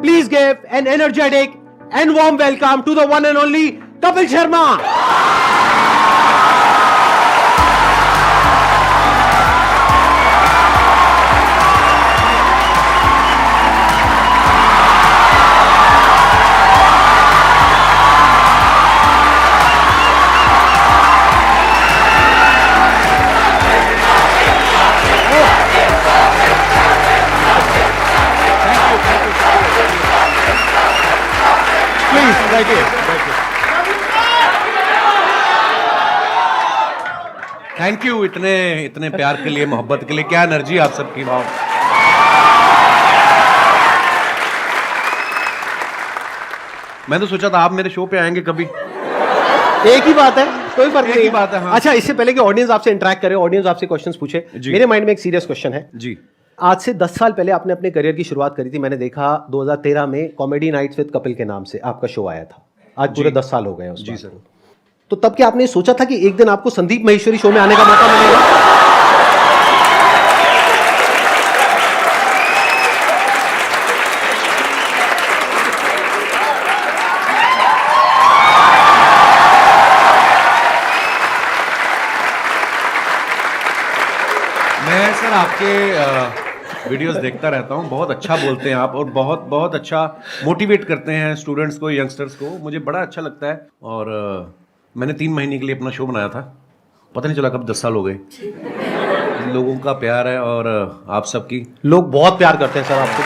Please give an energetic and warm welcome to the one and only Kapil Sharma. Thank you इतने प्यार के लिए, मोहब्बत के लिए। क्या एनर्जी आप सबकी, वाह। मैं तो सोचा था आप मेरे शो पे आएंगे कभी। एक ही बात है, कोई फर्क नहीं। बात है, हाँ। अच्छा, इससे पहले कि ऑडियंस आपसे इंटरेक्ट करे, ऑडियंस आपसे क्वेश्चंस पूछे, मेरे माइंड में एक सीरियस क्वेश्चन है जी। आज से 10 साल पहले आपने अपने करियर की शुरुआत करी थी। मैंने देखा 2013 में कॉमेडी नाइट्स विद कपिल के नाम से आपका शो आया था। आज पूरे 10 साल हो गए हैं। जी सर। तो तब क्या आपने सोचा था कि एक दिन आपको संदीप महेश्वरी शो में आने का मौका मिलेगा? मैं सर आपके वीडियोस देखता रहता हूँ, बहुत अच्छा बोलते हैं आप और बहुत बहुत अच्छा मोटिवेट करते हैं स्टूडेंट्स को, यंगस्टर्स को। मुझे बड़ा अच्छा लगता है। और मैंने 3 महीने के लिए अपना शो बनाया था, पता नहीं चला कब 10 साल हो गए। लोगों का प्यार है और आप सबकी, लोग बहुत प्यार करते हैं सर आपको।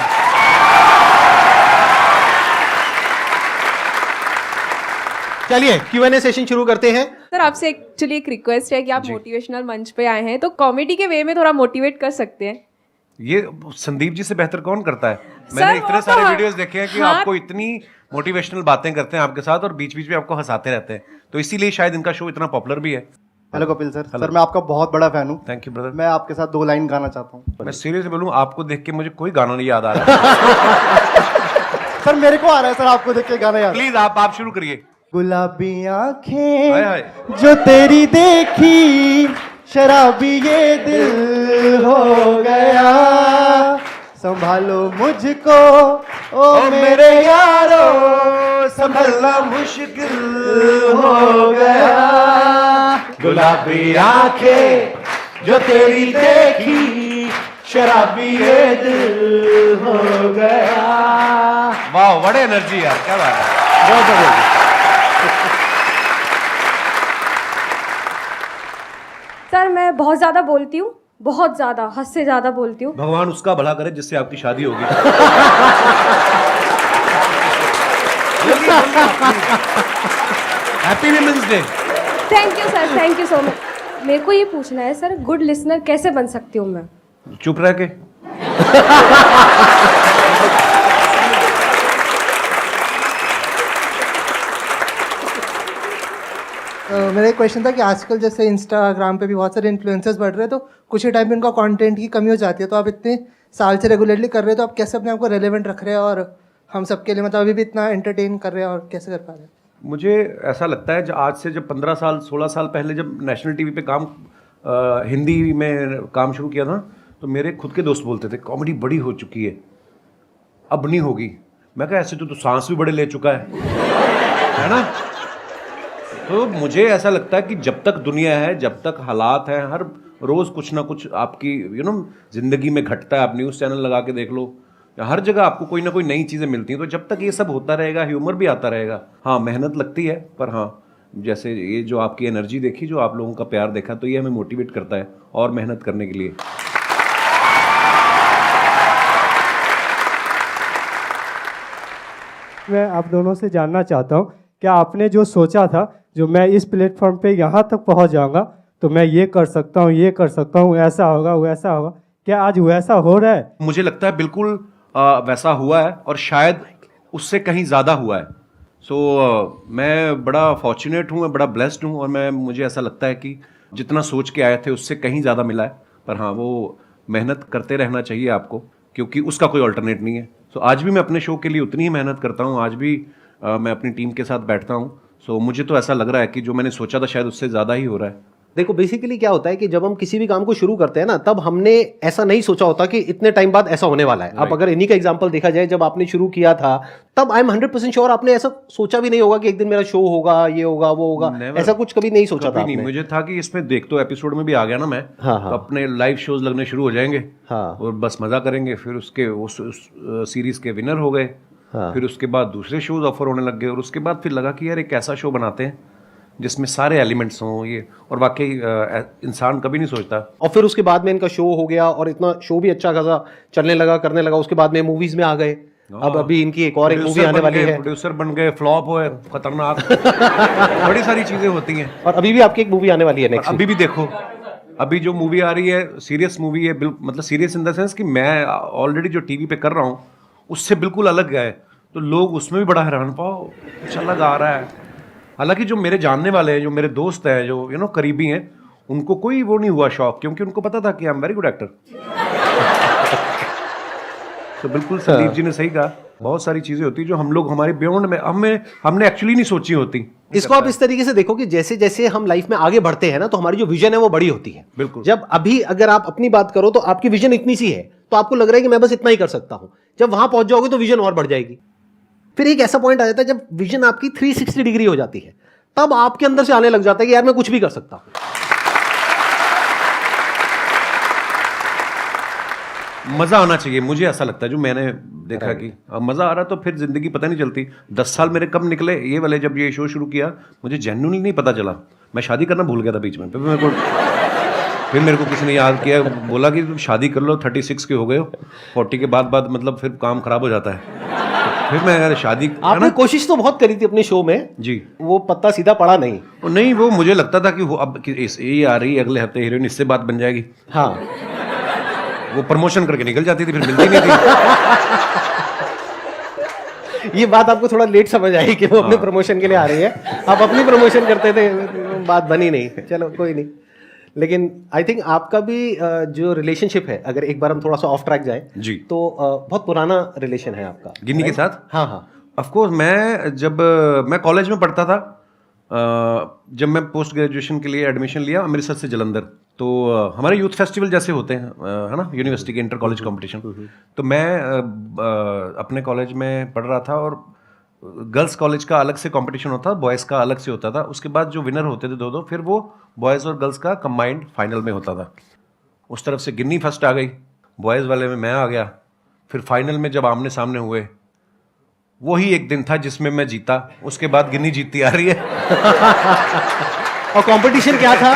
चलिए Q&A सेशन शुरू करते हैं। सर आपसे एक्चुअली एक रिक्वेस्ट है कि आप मोटिवेशनल मंच पे आए हैं तो कॉमेडी के वे में थोड़ा मोटिवेट कर सकते हैं। ये संदीप जी से बेहतर कौन करता है? मैंने इतने सारे वीडियोस देखे हैं कि आपको इतनी मोटिवेशनल बातें करते हैं आपके साथ और बीच बीच में आपको हंसाते रहते हैं, तो इसीलिए शायद इनका शो इतना पॉपुलर भी है। Hello Kapil sir. सर मैं आपका बहुत बड़ा फैन हूँ। Thank you brother. मैं आपके साथ 2 लाइन गाना चाहता हूँ। मैं सीरियसली बोलूँ, आपको देख के मुझे कोई गाना नहीं याद आ रहा। सर मेरे को आ रहा है सर, आपको देख के गाना याद। प्लीज आप शुरू करिए। गुलाबी हाय आंखें हाय। जो तेरी देखी, शराबी ये दिल हो गया, संभालो मुझको ओ मेरे यारो, संभलना मुश्किल हो गया। गुलाबी आंखें जो तेरी देखी, शराबी ये दिल हो गया। वाह, बड़े एनर्जी यार, क्या बात है। बहुत बढ़िया। सर मैं बहुत ज़्यादा बोलती हूँ, बहुत ज़्यादा, हद से ज़्यादा बोलती हूँ। भगवान उसका भला करे जिससे आपकी शादी होगी। Happy women's day. Thank you sir, thank you so much. मेरे को ये पूछना है सर, गुड लिसनर कैसे बन सकती हूँ मैं? चुप रह के। मेरा एक क्वेश्चन था कि आजकल जैसे इंस्टाग्राम पे भी बहुत सारे इन्फ्लुएंसर्स बढ़ रहे हैं, तो कुछ ही टाइम में उनका कंटेंट की कमी हो जाती है, तो आप इतने साल से रेगुलरली कर रहे हैं, तो आप कैसे अपने आप को रेलेवेंट रख रहे हैं और हम सबके लिए मतलब अभी भी इतना एंटरटेन कर रहे हैं, और कैसे कर पा रहे हैं? मुझे ऐसा लगता है आज से जब 15 साल 16 साल पहले जब नेशनल टीवी पे हिंदी में काम शुरू किया था, तो मेरे खुद के दोस्त बोलते थे कॉमेडी बड़ी हो चुकी है, अब नहीं होगी। मैं कहा ऐसे तो सांस भी बड़े ले चुका है ना। तो मुझे ऐसा लगता है कि जब तक दुनिया है, जब तक हालात हैं, हर रोज़ कुछ ना कुछ आपकी ज़िंदगी में घटता है। आप न्यूज़ चैनल लगा के देख लो, हर जगह आपको कोई ना कोई नई चीज़ें मिलती हैं। तो जब तक ये सब होता रहेगा, ह्यूमर भी आता रहेगा। हाँ, मेहनत लगती है, पर हाँ, जैसे ये जो आपकी एनर्जी देखी, जो आप लोगों का प्यार देखा, तो ये हमें मोटिवेट करता है और मेहनत करने के लिए। मैं आप दोनों से जानना चाहता हूँ, क्या आपने जो सोचा था, जो मैं इस प्लेटफॉर्म पे यहाँ तक पहुँच जाऊँगा तो मैं ये कर सकता हूँ, ये कर सकता हूँ, ऐसा होगा वैसा होगा, क्या आज वैसा हो रहा है? मुझे लगता है बिल्कुल वैसा हुआ है और शायद उससे कहीं ज़्यादा हुआ है। मैं बड़ा फॉर्चुनेट हूँ, मैं बड़ा ब्लेस्ड हूँ और मुझे ऐसा लगता है कि जितना सोच के आए थे उससे कहीं ज़्यादा मिला है। पर हाँ, वो मेहनत करते रहना चाहिए आपको, क्योंकि उसका कोई अल्टरनेट नहीं है। आज भी मैं अपने शो के लिए उतनी ही मेहनत करता हूँ, आज भी मैं अपनी टीम के साथ बैठता हूँ। मुझे तो ऐसा लग रहा है कि जो मैंने सोचा था शायद उससे ज़्यादा ही हो रहा है। देखो बेसिकली क्या होता है कि जब हम किसी भी काम को शुरू करते हैं ना, तब हमने ऐसा नहीं सोचा होता कि इतने टाइम बाद ऐसा होने वाला है। अब अगर इन्हीं का एग्जांपल देखा जाए, जब आपने शुरू किया था तब आई एम 100% श्योर आपने ऐसा सोचा भी नहीं होगा कि एक दिन मेरा शो होगा, ये होगा, वो होगा। Never. ऐसा कुछ कभी नहीं सोचा था नहीं, आपने? मुझे था कि इसमें देख तो एपिसोड में भी आ गया ना मैं, हाँ, हाँ। तो अपने लाइव शोज लगने शुरू हो जाएंगे हाँ। और बस मजा करेंगे। फिर उसके उस सीरीज के विनर हो गए। हाँ। फिर उसके बाद दूसरे शोज ऑफर होने लग गए और उसके बाद फिर लगा कि यार एक ऐसा शो बनाते हैं जिसमें सारे एलिमेंट्स हों ये, और वाकई इंसान कभी नहीं सोचता। और फिर उसके बाद में इनका शो हो गया और इतना शो भी अच्छा खासा चलने लगा, करने लगा। उसके बाद में मूवीज में आ गए। अब अभी इनकी एक और एक मूवी आने वाली है। प्रोड्यूसर बन गए, फ्लॉप हुए, खतरनाक बड़ी सारी चीजें होती हैं। और अभी भी आपकी एक मूवी आने वाली है नेक्स्ट। अभी भी देखो, अभी जो मूवी आ रही है सीरियस मूवी है, मतलब सीरियस इन द सेंस कि मैं ऑलरेडी जो टीवी पे कर रहा हूँ उससे बिल्कुल अलग है, तो लोग उसमें भी बड़ा हैरान पाओ अच्छा लगा आ रहा है। हालांकि जो मेरे जानने वाले हैं, जो मेरे दोस्त हैं, जो करीबी हैं, उनको कोई वो नहीं हुआ शौक, क्योंकि उनको पता था कि I am very good actor. तो बिल्कुल संदीप जी ने सही कहा, बहुत सारी चीजें होती जो हम लोग हमारे बियॉन्ड में हमने एक्चुअली नहीं सोची होती। इसको आप इस तरीके से देखो कि जैसे जैसे हम लाइफ में आगे बढ़ते हैं ना, तो हमारी जो विजन है वो बड़ी होती है। बिल्कुल। जब अभी अगर आप अपनी बात करो तो आपकी विजन इतनी सी है, तो आपको लग रहा है कि मैं बस इतना ही कर सकता हूं। जब वहां पहुंच जाओगे तो विजन और बढ़ जाएगी। फिर एक ऐसा पॉइंट आ जाता है जब विजन आपकी 360 डिग्री हो जाती है, तब आपके अंदर से आने लग जाता है कि यार मैं कुछ भी कर सकता हूं। मजा आना चाहिए, मुझे ऐसा लगता है, जो मैंने देखा कि अब मजा आ रहा तो फिर जिंदगी पता नहीं चलती। 10 साल मेरे कब निकले ये वाले, जब ये शो शुरू किया मुझे जेन्युइनली नहीं पता चला। मैं शादी करना भूल गया था बीच में। फिर मेरे को किसी ने याद किया, बोला कि तुम शादी कर लो, 36 के हो गए हो, 40 के बाद मतलब फिर काम खराब हो जाता है। फिर मैं यार शादी, आपने कोशिश तो बहुत करी थी अपने शो में जी, वो पत्ता सीधा पड़ा नहीं। नहीं वो मुझे लगता था कि वो अब ये आ रही है अगले हफ्ते हीरोइन, इससे बात बन जाएगी। हाँ, वो प्रमोशन करके निकल जाती थी, फिर मिलती नहीं थी। ये बात आपको थोड़ा लेट समझ आई कि वो अपने प्रमोशन के लिए आ रही है। आप अपनी प्रमोशन करते थे, बात बनी नहीं। चलो कोई नहीं। लेकिन आई थिंक आपका भी जो रिलेशनशिप है, अगर एक बार हम थोड़ा सा ऑफ ट्रैक जाए जी, तो बहुत पुराना रिलेशन है आपका गिन्नी के साथ। हाँ हाँ। ऑफ कोर्स, मैं कॉलेज में पढ़ता था, जब मैं पोस्ट ग्रेजुएशन के लिए एडमिशन लिया अमृतसर से जलंधर, तो हमारे यूथ फेस्टिवल जैसे होते हैं, है ना, यूनिवर्सिटी के इंटर कॉलेज कॉम्पिटिशन। तो मैं अपने कॉलेज में पढ़ रहा था और गर्ल्स कॉलेज का अलग से कंपटीशन होता था, बॉयज़ का अलग से होता था। उसके बाद जो विनर होते थे दो, फिर वो बॉयज़ और गर्ल्स का कंबाइंड फाइनल में होता था। उस तरफ से गिन्नी फर्स्ट आ गई, बॉयज़ वाले में मैं आ गया। फिर फाइनल में जब आमने सामने हुए, वही एक दिन था जिसमें मैं जीता। उसके बाद गिन्नी जीतती आ रही है। और कंपटीशन क्या था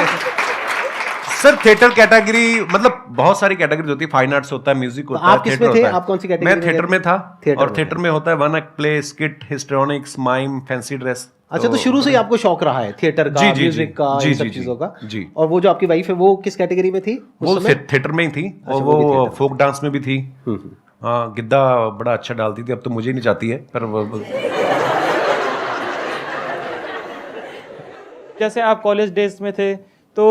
सर? थिएटर कैटेगरी, मतलब बहुत सारी कैटेगरीज होती है, फाइन आर्ट्स होता है, म्यूजिक होता है, आप किसमें थे? आप कौन सी कैटेगरी मैं में थिएटर में था। थिएटर और में थिएटर में होता है one act play, skit, histrionics, mime, fancy dress. अच्छा, तो शुरू से ही आपको शौक रहा है थिएटर का, म्यूजिक का, इन सब चीजों का। जी। और वो जो आपकी वाइफ है वो किस कैटेगरी में थी? वो थिएटर में ही थी, और वो फोक डांस में भी थी। हाँ, गिद्दा बड़ा अच्छा डालती थी, अब तो मुझे नहीं चाहती है, पर जैसे आप कॉलेज डेज में थे तो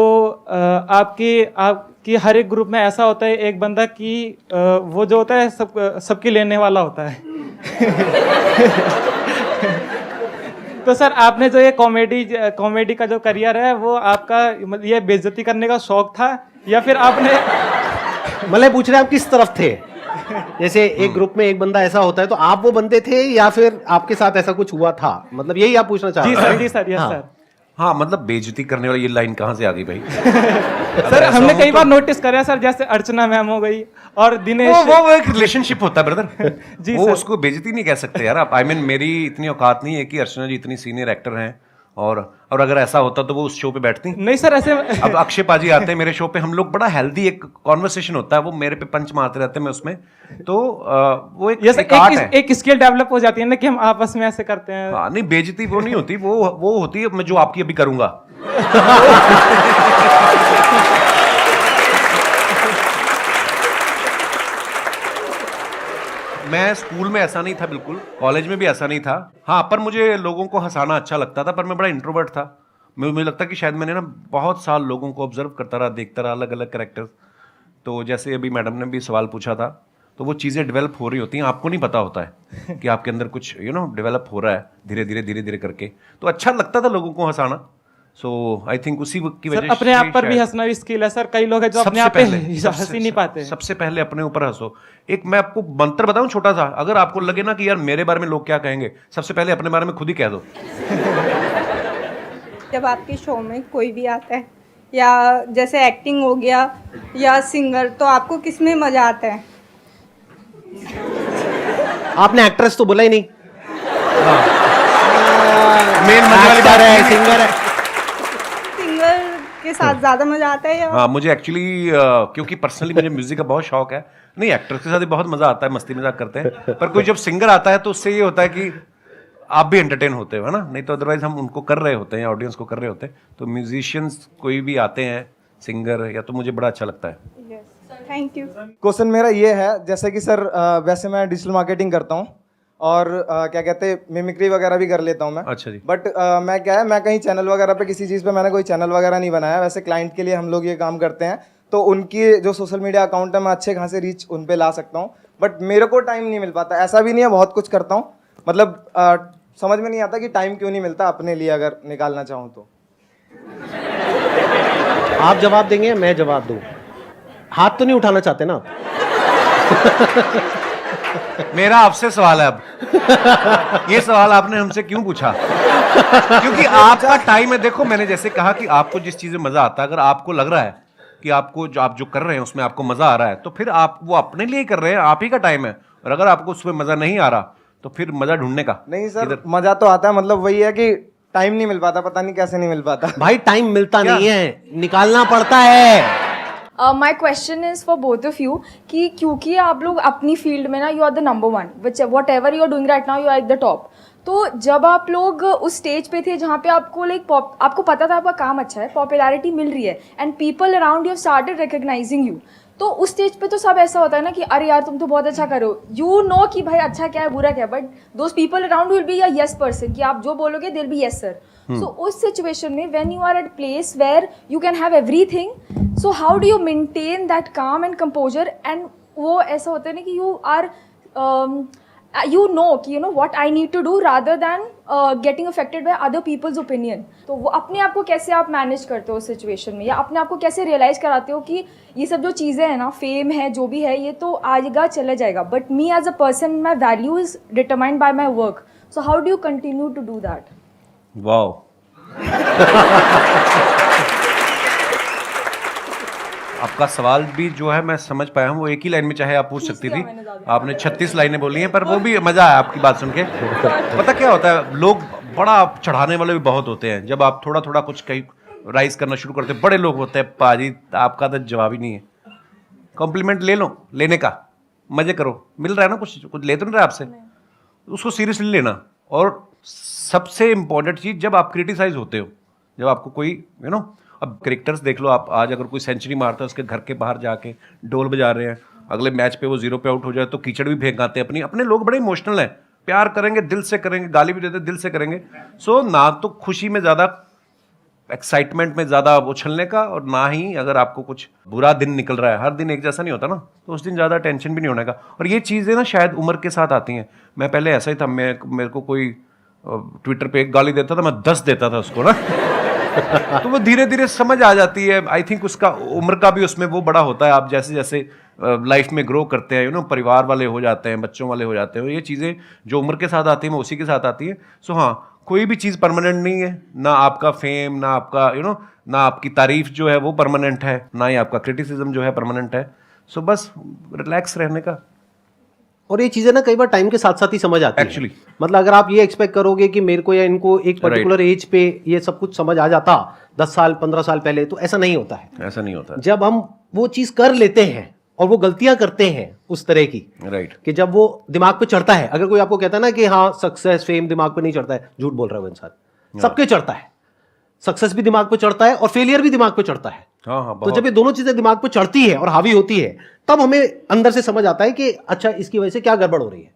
आपकी हर एक ग्रुप में ऐसा होता है एक बंदा कि वो जो होता है सबकी लेने वाला होता है। तो सर, आपने जो ये कॉमेडी का जो करियर है, वो आपका मतलब ये बेइज्जती करने का शौक था, या फिर आपने मतलब पूछ रहे हैं आप किस तरफ थे? जैसे एक ग्रुप में एक बंदा ऐसा होता है, तो आप वो बंदे थे या फिर आपके साथ ऐसा कुछ हुआ था? मतलब यही आप पूछना चाह रहे हैं? जी सर, यस सर। हाँ, मतलब बेइज्जती करने वाली ये लाइन कहाँ से आ गई भाई? सर, हमने कई बार नोटिस करा सर, जैसे अर्चना मैम हो गई और दिनेश, वो एक रिलेशनशिप होता है ब्रदर। जी वो सर। उसको बेइज्जती नहीं कह सकते यार आप। मेरी इतनी औकात नहीं है कि अर्चना जी इतनी सीनियर एक्टर हैं, और अगर ऐसा होता तो वो उस शो पे बैठती। नहीं सर, ऐसे अब अक्षय पाजी आते हैं मेरे शो पे, हम लोग बड़ा हेल्दी एक कॉन्वर्सेशन होता है, वो मेरे पे पंच मारते रहते हैं, मैं उसमें, तो वो एक आर्ट है। एक स्किल डेवलप हो जाती है ना कि हम आपस में ऐसे करते हैं। हाँ, नहीं बेइज्जती वो नहीं होती, वो होती है मैं जो आपकी अभी करूंगा। मैं स्कूल में ऐसा नहीं था, बिल्कुल कॉलेज में भी ऐसा नहीं था। हाँ, पर मुझे लोगों को हंसाना अच्छा लगता था, पर मैं बड़ा इंट्रोवर्ट था। मुझे लगता कि शायद मैंने ना बहुत साल लोगों को ऑब्जर्व करता रहा, देखता रहा, अलग अलग कैरेक्टर्स। तो जैसे अभी मैडम ने भी सवाल पूछा था, तो वो चीज़ें डेवलप हो रही होती हैं, आपको नहीं पता होता है कि आपके अंदर कुछ डेवलप हो रहा है धीरे धीरे करके। तो अच्छा लगता था लोगों को हंसाना, सो आई थिंक उसी की सर वजह अपने आप से पर भी शायद- हंसना भी स्किल है सर, कई लोग हैं जो अपने सबसे आप पे पहले हंस ही नहीं पाते। सबसे पहले अपने ऊपर हंसो। एक मैं आपको मंत्र बताऊं छोटा सा, अगर आपको लगे ना कि यार मेरे बारे में लोग क्या कहेंगे, सबसे पहले अपने बारे में खुद ही कह दो। जब आपके शो में कोई भी आता है या जैसे एक्टिंग हो गया या सिंगर, तो आपको किस में मज़ा आता है? आपने एक्ट्रेस तो बोला ही नहीं। मेन मजे वाली बात है, है सिंगर है। सिंगर के साथ ज़्यादा मज़ा आता है या हाँ, मुझे एक्चुअली क्योंकि पर्सनली मुझे म्यूजिक का बहुत शौक है। नहीं, एक्टर्स के साथ भी बहुत मजा आता है, मस्ती मजाक करते हैं, पर कोई जब सिंगर आता है तो उससे ये होता है कि आप भी एंटरटेन होते हो, है ना? नहीं तो अदरवाइज हम उनको कर रहे होते हैं, ऑडियंस को कर रहे होते हैं। तो म्यूजिशियंस कोई भी आते हैं सिंगर या, तो मुझे बड़ा अच्छा लगता है। Thank you. क्वेश्चन मेरा ये है, जैसे कि सर वैसे मैं डिजिटल मार्केटिंग करता हूँ और क्या कहते हैं मिमिक्री वगैरह भी कर लेता हूँ मैं। अच्छा जी। बट मैं क्या है, मैं कहीं चैनल वगैरह पे किसी चीज़ पे मैंने कोई चैनल वगैरह नहीं बनाया। वैसे क्लाइंट के लिए हम लोग ये काम करते हैं, तो उनकी जो सोशल मीडिया अकाउंट है मैं अच्छे खासे रीच उन पे ला सकता हूँ, बट मेरे को टाइम नहीं मिल पाता। ऐसा भी नहीं है, बहुत कुछ करता हूँ, मतलब समझ में नहीं आता कि टाइम क्यों नहीं मिलता अपने लिए, अगर निकालना चाहूँ तो। आप जवाब देंगे, मैं जवाब दूं? हाथ तो नहीं उठाना चाहते ना आप? मेरा आपसे सवाल है अब। ये सवाल आपने हमसे क्यों पूछा? क्योंकि आपका टाइम है। देखो, मैंने जैसे कहा कि आपको जिस चीज में मजा आता है, अगर आपको लग रहा है कि आपको जो आप जो कर रहे हैं उसमें आपको मजा आ रहा है, तो फिर आप वो अपने लिए कर रहे हैं, आप ही का टाइम है। और अगर आपको उसमें मजा नहीं आ रहा तो फिर मजा ढूंढने का। नहीं सर, मजा तो आता है, मतलब वही है कि टाइम नहीं मिल पाता, पता नहीं कैसे नहीं मिल पाता। भाई टाइम मिलता नहीं है, निकालना पड़ता है। My question is for both of you कि क्योंकि आप लोग अपनी फील्ड में ना you are the number one, which whatever you are doing right now you are at the top. तो जब आप लोग उस स्टेज पे थे जहाँ पे आपको आपको पता था आपका काम अच्छा है, पॉपुलैरिटी मिल रही है and people around you started recognising you, तो उस स्टेज पे तो सब ऐसा होता है ना कि अरे यार तुम तो बहुत अच्छा करो, यू नो कि भाई अच्छा क्या है बुरा क्या है, but those people around will be a yes person कि आप जो बोलोगे दिल बी यस सर। सो उस सिचुएशन में when you are at place where you can have everything, so how do you maintain that calm and composure? And वो ऐसा होता है ना कि यू आर you know कि you know what I need to do rather than getting affected by other people's opinion। तो वो अपने आप को कैसे आप मैनेज करते हो उस सिचुएशन में, या अपने आप को कैसे रियलाइज कराते हो कि ये सब जो चीज़ें हैं ना, फेम है जो भी है, ये तो आएगा चला जाएगा, but me as a person my value is determined by my work, so how do you continue to do that? Wow. आपका सवाल भी जो है मैं समझ पाया हूँ, वो एक ही लाइन में चाहे आप पूछ सकती थी, आपने 36 लाइनें बोली हैं, पर वो भी मजा आया आपकी बात सुन के। पता क्या होता है, लोग बड़ा चढ़ाने वाले भी बहुत होते हैं। जब आप थोड़ा थोड़ा कुछ कहीं राइज करना शुरू करते हैं, बड़े लोग होते हैं, पाजी आपका तो जवाब ही नहीं है। कॉम्प्लीमेंट ले लो, लेने का मजे करो, मिल रहा है ना, कुछ कुछ ले तो नहीं रहा आपसे, उसको सीरियसली लेना। और सबसे इंपॉर्टेंट चीज, जब आप क्रिटिसाइज होते हो, जब आपको कोई अब कैरेक्टर्स देख लो आप, आज अगर कोई सेंचुरी मारता है, उसके घर के बाहर जाके ढोल बजा रहे हैं, अगले मैच पे वो 0 पे आउट हो जाए तो कीचड़ भी फेंक आते हैं। अपने लोग बड़े इमोशनल हैं, प्यार करेंगे, दिल से करेंगे, गाली भी देते दिल से करेंगे। सो ना तो खुशी में ज़्यादा, एक्साइटमेंट में ज़्यादा उछलने का, और ना ही अगर आपको कुछ बुरा दिन निकल रहा है, हर दिन एक जैसा नहीं होता ना, तो उस दिन ज़्यादा टेंशन भी नहीं होने का। और ये चीज़ें ना शायद उम्र के साथ आती हैं। मैं पहले ऐसा ही था, मेरे को कोई ट्विटर पे एक गाली देता था, मैं 10 देता था उसको ना। तो वो धीरे धीरे समझ आ जाती है। आई थिंक उसका उम्र का भी उसमें वो बड़ा होता है। आप जैसे जैसे लाइफ में ग्रो करते हैं, परिवार वाले हो जाते हैं, बच्चों वाले हो जाते हैं, ये चीज़ें जो उम्र के साथ आती हैं वो उसी के साथ आती हैं। सो हाँ, कोई भी चीज़ परमानेंट नहीं है, ना आपका फेम, ना आपका ना आपकी तारीफ जो है वो परमानेंट है, ना ही आपका क्रिटिसिज्म जो है परमानेंट है। सो बस रिलैक्स रहने का। और ये चीजें ना कई बार टाइम के साथ साथ ही समझ आती Actually. है। मतलब अगर आप ये एक्सपेक्ट करोगे कि मेरे को या इनको एक पर्टिकुलर एज पे ये सब कुछ समझ आ जाता 10 साल 15 साल पहले, तो ऐसा नहीं होता है। ऐसा नहीं होता। जब हम वो चीज कर लेते हैं और वो गलतियां करते हैं उस तरह की, राइट, कि जब वो दिमाग पे चढ़ता है। अगर कोई आपको कहता है ना कि हाँ सक्सेस फेम दिमाग पे नहीं चढ़ता है, झूठ बोल रहा है वो इंसान। सबके चढ़ता है, सक्सेस भी दिमाग पे चढ़ता है और फेलियर भी दिमाग पे चढ़ता है। हाँ, तो जब ये दोनों चीजें दिमाग पे चढ़ती है और हावी होती है, तब हमें अंदर से समझ आता है कि अच्छा इसकी वजह से क्या गड़बड़ हो रही है।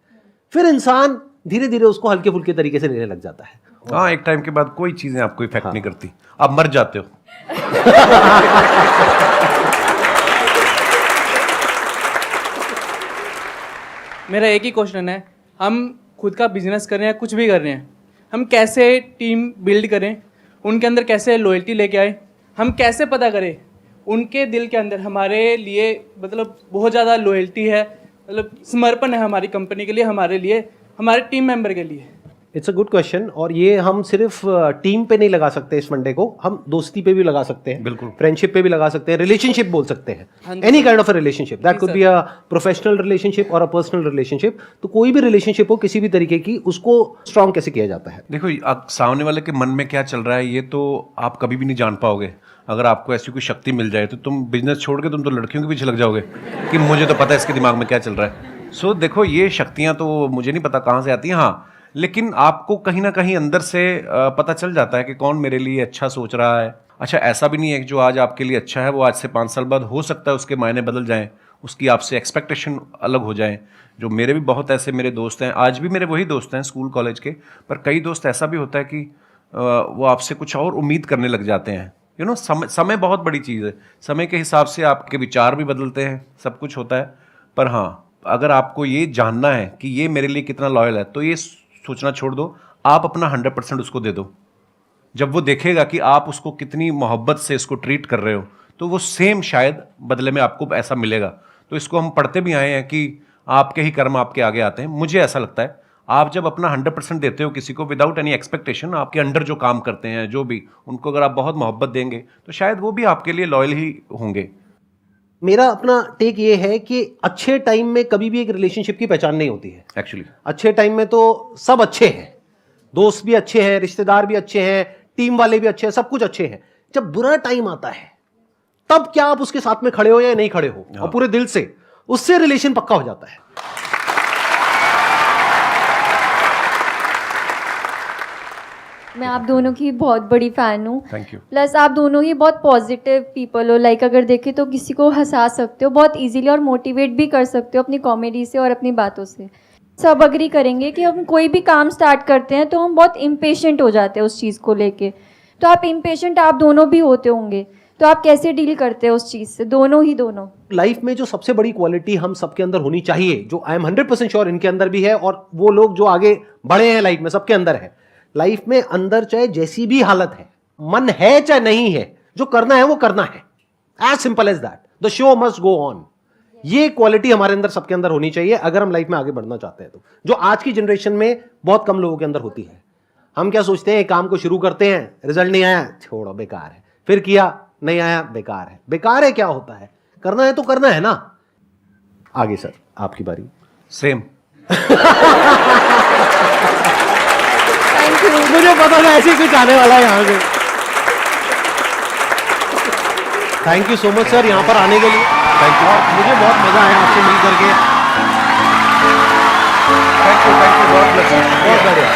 फिर इंसान धीरे धीरे उसको हल्के फुल्के तरीके से लेने लग जाता है। हाँ, एक टाइम के बाद कोई चीजें आपको इफेक्ट नहीं करती, आप मर जाते हो। मेरा एक ही क्वेश्चन है, हम खुद का बिजनेस कर रहे हैं, कुछ भी कर रहे हैं, हम कैसे टीम बिल्ड करें, उनके अंदर कैसे लॉयल्टी लेके आए, हम कैसे पता करें उनके दिल के अंदर हमारे लिए मतलब बहुत ज़्यादा लॉयल्टी है, मतलब समर्पण है हमारी कंपनी के लिए, हमारे लिए, हमारे टीम मेंबर के लिए। इट्स अ गुड क्वेश्चन, और ये हम सिर्फ टीम पे नहीं लगा सकते इस फंडे को, हम दोस्ती पे भी लगा सकते हैं, बिल्कुल। फ्रेंडशिप पे भी लगा सकते हैं, रिलेशनशिप बोल सकते हाँ हैं, जी any sir. Kind of a relationship, that जी could sir. Be a professional relationship और अ पर्सनल रिलेशनशिप। तो कोई भी रिलेशनशिप हो किसी भी तरीके की, उसको स्ट्रांग कैसे किया जाता है? देखो, आप सामने वाले के मन में क्या चल रहा है ये तो आप कभी भी नहीं जान पाओगे। अगर आपको ऐसी कोई शक्ति मिल जाए तो तुम बिजनेस छोड़ के तुम तो लड़कियों के पीछे लग जाओगे कि मुझे तो पता है इसके दिमाग में क्या चल रहा है। सो देखो, ये शक्तियाँ तो मुझे नहीं पता कहाँ से आती हैं, हाँ, लेकिन आपको कहीं ना कहीं अंदर से पता चल जाता है कि कौन मेरे लिए अच्छा सोच रहा है। अच्छा, ऐसा भी नहीं है कि जो आज आपके लिए अच्छा है वो आज से 5 साल बाद हो सकता है उसके मायने बदल जाएं, उसकी आपसे एक्सपेक्टेशन अलग हो जाएं। जो मेरे भी बहुत ऐसे मेरे दोस्त हैं, आज भी मेरे वही दोस्त हैं स्कूल कॉलेज के, पर कई दोस्त ऐसा भी होता है कि वो आपसे कुछ और उम्मीद करने लग जाते हैं। यू नो, समय बहुत बड़ी चीज़ है, समय के हिसाब से आपके विचार भी बदलते हैं, सब कुछ होता है। पर हाँ, अगर आपको ये जानना है कि ये मेरे लिए कितना लॉयल है तो ये सोचना छोड़ दो, आप अपना 100% उसको दे दो। जब वो देखेगा कि आप उसको कितनी मोहब्बत से इसको ट्रीट कर रहे हो तो वो सेम शायद बदले में आपको ऐसा मिलेगा। तो इसको हम पढ़ते भी आए हैं कि आपके ही कर्म आपके आगे आते हैं। मुझे ऐसा लगता है आप जब अपना 100% देते हो किसी को विदाउट एनी एक्सपेक्टेशन, आपके अंडर जो काम करते हैं जो भी, उनको अगर आप बहुत मोहब्बत देंगे तो शायद वो भी आपके लिए लॉयल ही होंगे। मेरा अपना टेक ये है कि अच्छे टाइम में कभी भी एक रिलेशनशिप की पहचान नहीं होती है। एक्चुअली अच्छे टाइम में तो सब अच्छे हैं, दोस्त भी अच्छे हैं, रिश्तेदार भी अच्छे हैं, टीम वाले भी अच्छे हैं, सब कुछ अच्छे हैं। जब बुरा टाइम आता है तब क्या आप उसके साथ में खड़े हो या नहीं खड़े हो, और पूरे दिल से, उससे रिलेशन पक्का हो जाता है। मैं आप दोनों की बहुत बड़ी फ़ैन हूँ। Thank you. प्लस आप दोनों ही बहुत पॉजिटिव पीपल हो, लाइक अगर देखें तो किसी को हंसा सकते हो बहुत इजीली और मोटिवेट भी कर सकते हो अपनी कॉमेडी से और अपनी बातों से। सब अग्री करेंगे कि हम कोई भी काम स्टार्ट करते हैं तो हम बहुत इम्पेशेंट हो जाते हैं उस चीज़ को लेके। तो आप इम्पेशेंट आप दोनों भी होते होंगे, तो आप कैसे डील करते हो उस चीज़ से, दोनों? लाइफ में जो सबसे बड़ी क्वालिटी हम सबके अंदर होनी चाहिए, जो आई एम 100% श्योर इनके अंदर भी है, और वो लोग जो आगे बढ़े हैं लाइफ में सबके अंदर है। लाइफ में अंदर चाहे जैसी भी हालत है, मन है चाहे नहीं है, जो करना है वो करना है, as simple as that. The show must go on. ये क्वालिटी हमारे अंदर सबके अंदर होनी चाहिए अगर हम लाइफ में आगे बढ़ना चाहते हैं, तो जो आज की जनरेशन में बहुत कम लोगों के अंदर होती है। हम क्या सोचते हैं, काम को शुरू करते हैं, रिजल्ट नहीं आया, छोड़ो बेकार है, फिर किया नहीं आया, बेकार है। बेकार है क्या होता है, करना है तो करना है ना। आगे सर आपकी बारी। सेम। मुझे पता था ऐसे कुछ आने वाला है यहाँ से। Thank you so much sir यहाँ पर आने के लिए। Thank you. मुझे बहुत मजा आया आपसे मिल करके। Thank you, God bless you. बहुत बढ़िया।